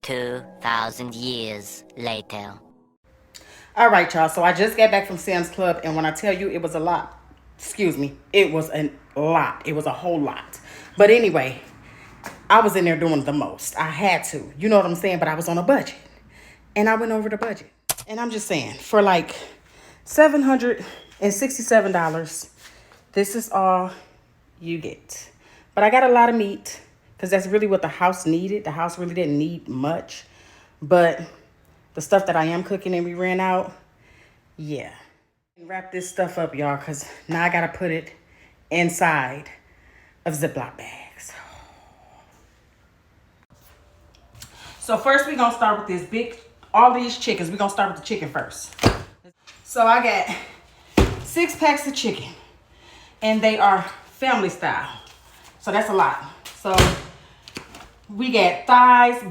2,000 years later. All right, y'all. So I just got back from Sam's Club, and when I tell you it was a lot, excuse me, it was a lot. It was a whole lot. But anyway, I was in there doing the most. I had to. You know what I'm saying? But I was on a budget. And I went over the budget. And I'm just saying, for like $767, this is all you get. But I got a lot of meat because that's really what the house needed. The house really didn't need much. But the stuff that I am cooking and we ran out, yeah. Wrap this stuff up, y'all, because now I got to put it inside of Ziploc bags. So first we're going to start with this all these chickens. We're going to start with the chicken first. So I got 6 packs of chicken, and they are family style. So that's a lot. So we got thighs,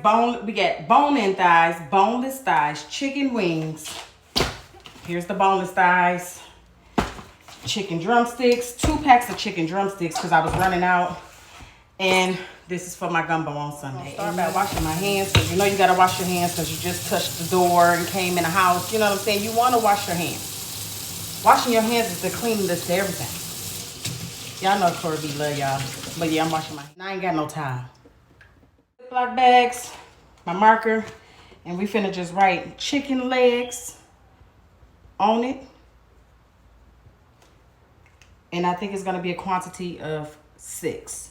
we got bone-in thighs, boneless thighs, chicken wings. Here's the boneless thighs. Chicken drumsticks, 2 packs of chicken drumsticks because I was running out. And this is for my gumbo on Sunday. Start by washing my hands because you know you got to wash your hands because you just touched the door and came in the house. You know what I'm saying? You want to wash your hands. Washing your hands is the cleanest to everything. Y'all know Corey B love y'all. But yeah, I'm washing my hands. I ain't got no towel. Ziploc bags, my marker, and we finna just write chicken legs on it. And I think it's gonna be a quantity of 6.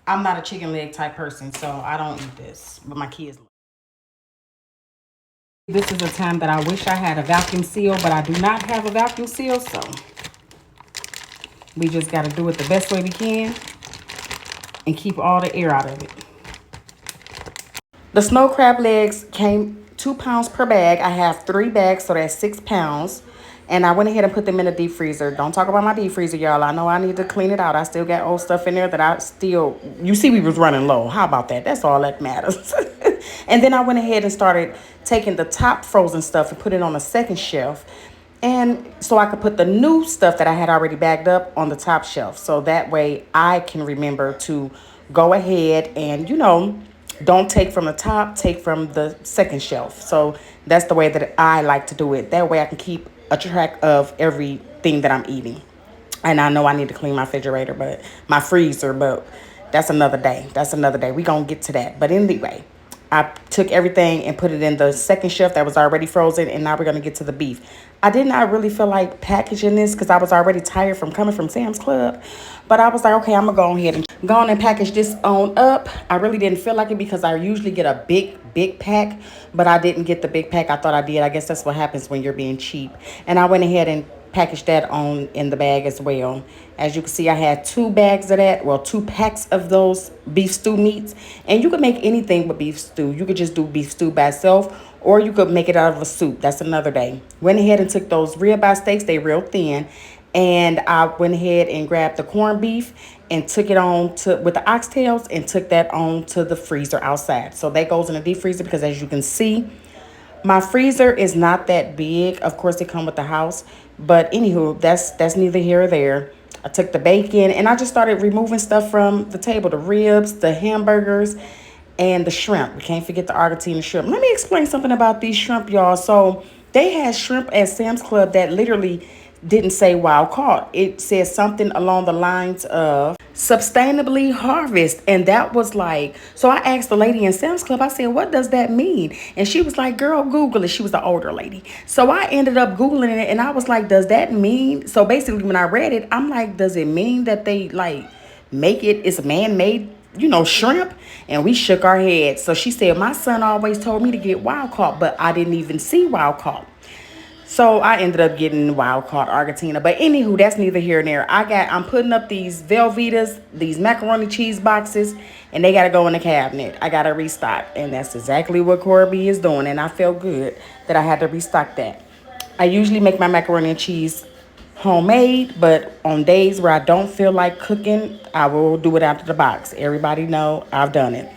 I'm not a chicken leg type person, so I don't eat this, but my kids love it. This is a time that I wish I had a vacuum seal, but I do not have a vacuum seal, so we just gotta do it the best way we can and keep all the air out of it. The snow crab legs came 2 pounds per bag. I have 3 bags, so that's 6 pounds. And I went ahead and put them in the deep freezer. Don't talk about my deep freezer, y'all. I know I need to clean it out. I still got old stuff in there that I still... You see we was running low. How about that? That's all that matters. And then I went ahead and started taking the top frozen stuff and put it on a second shelf. And so I could put the new stuff that I had already bagged up on the top shelf. So that way I can remember to go ahead and, you know, don't take from the top, take from the second shelf. So that's the way that I like to do it. That way I can keep a track of everything that I'm eating. And I know I need to clean my refrigerator, but my freezer, but that's another day. That's another day. We're going to get to that. But anyway, I took everything and put it in the second shelf that was already frozen, and now we're going to get to the beef. I did not really feel like packaging this because I was already tired from coming from Sam's Club. But I was like, okay, I'm going to go ahead and go on and package this on up. I really didn't feel like it because I usually get a big pack, but I didn't get the big pack. I thought I did. I guess that's what happens when you're being cheap. And I went ahead and packaged that on in the bag as well. As you can see, I had 2 bags of that. Well, 2 packs of those beef stew meats. And you could make anything with beef stew. You could just do beef stew by itself, or you could make it out of a soup. That's another day. Went ahead and took those ribeye steaks. They real thin. And I went ahead and grabbed the corned beef and took it on to with the oxtails and took that on to the freezer outside. So that goes in the deep freezer because as you can see, my freezer is not that big. Of course, they come with the house. But anywho, that's neither here or there. I took the bacon and I just started removing stuff from the table. The ribs, the hamburgers, and the shrimp. We can't forget the Argentina shrimp. Let me explain something about these shrimp, y'all. So they had shrimp at Sam's Club that literally didn't say wild caught. It said something along the lines of sustainably harvest. And that was like, so I asked the lady in Sam's Club, I said, what does that mean? And she was like, girl, Google it. She was the older lady. So I ended up Googling it and I was like, does that mean? So basically when I read it, I'm like, does it mean that they like make it, it's man-made, you know, shrimp? And we shook our heads. So she said, my son always told me to get wild caught, but I didn't even see wild caught. So I ended up getting wild caught Argentina. But anywho, that's neither here nor there. I'm putting up these Velvetas, these macaroni cheese boxes, and they got to go in the cabinet. I got to restock. And that's exactly what Corby is doing. And I felt good that I had to restock that. I usually make my macaroni and cheese homemade, but on days where I don't feel like cooking, I will do it out of the box. Everybody know I've done it.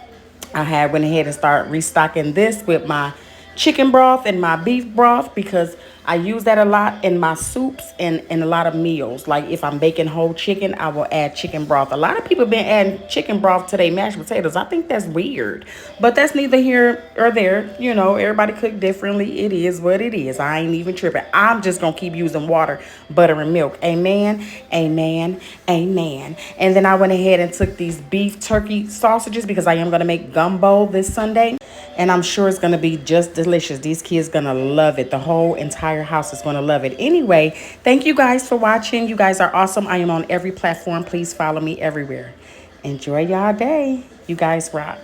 I went ahead and started restocking this with my chicken broth and my beef broth because I use that a lot in my soups and in a lot of meals. Like if I'm baking whole chicken, I will add chicken broth. A lot of people been adding chicken broth to their mashed potatoes. I think that's weird, but that's neither here or there. You know, everybody cook differently. It is what it is. I ain't even tripping. I'm just gonna keep using water, butter, and milk. Amen, amen, amen. And then I went ahead and took these beef turkey sausages because I am gonna make gumbo this Sunday. And I'm sure it's going to be just delicious. These kids going to love it. The whole entire house is going to love it. Anyway, thank you guys for watching. You guys are awesome. I am on every platform. Please follow me everywhere. Enjoy y'all day. You guys rock.